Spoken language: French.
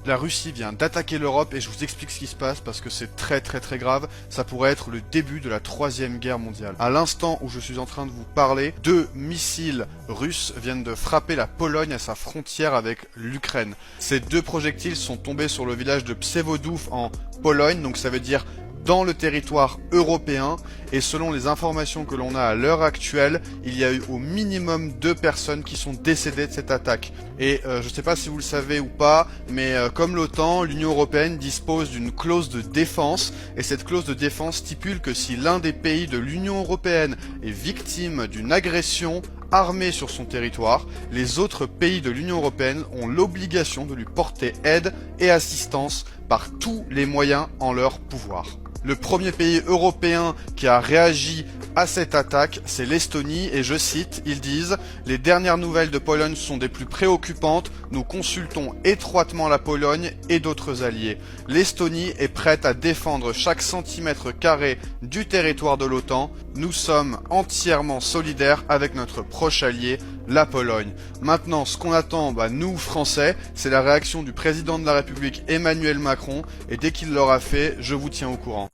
La Russie vient d'attaquer l'Europe et je vous explique ce qui se passe parce que c'est très grave. Ça pourrait être le début de la troisième guerre mondiale. À l'instant où je suis en train de vous parler, 2 missiles russes viennent de frapper la Pologne à sa frontière avec l'Ukraine. Ces 2 projectiles sont tombés sur le village de Przewodów en Pologne, donc ça veut dire dans le territoire européen, et selon les informations que l'on a à l'heure actuelle, il y a eu au minimum 2 personnes qui sont décédées de cette attaque. Et je ne sais pas si vous le savez ou pas, mais comme l'OTAN, l'Union Européenne dispose d'une clause de défense, et cette clause de défense stipule que si l'un des pays de l'Union Européenne est victime d'une agression armée sur son territoire, les autres pays de l'Union Européenne ont l'obligation de lui porter aide et assistance par tous les moyens en leur pouvoir. Le premier pays européen qui a réagi à cette attaque, c'est l'Estonie, et je cite, ils disent « Les dernières nouvelles de Pologne sont des plus préoccupantes, nous consultons étroitement la Pologne et d'autres alliés. L'Estonie est prête à défendre chaque centimètre carré du territoire de l'OTAN, nous sommes entièrement solidaires avec notre proche allié, la Pologne. » Maintenant, ce qu'on attend, nous Français, c'est la réaction du président de la République Emmanuel Macron, et dès qu'il l'aura fait, je vous tiens au courant.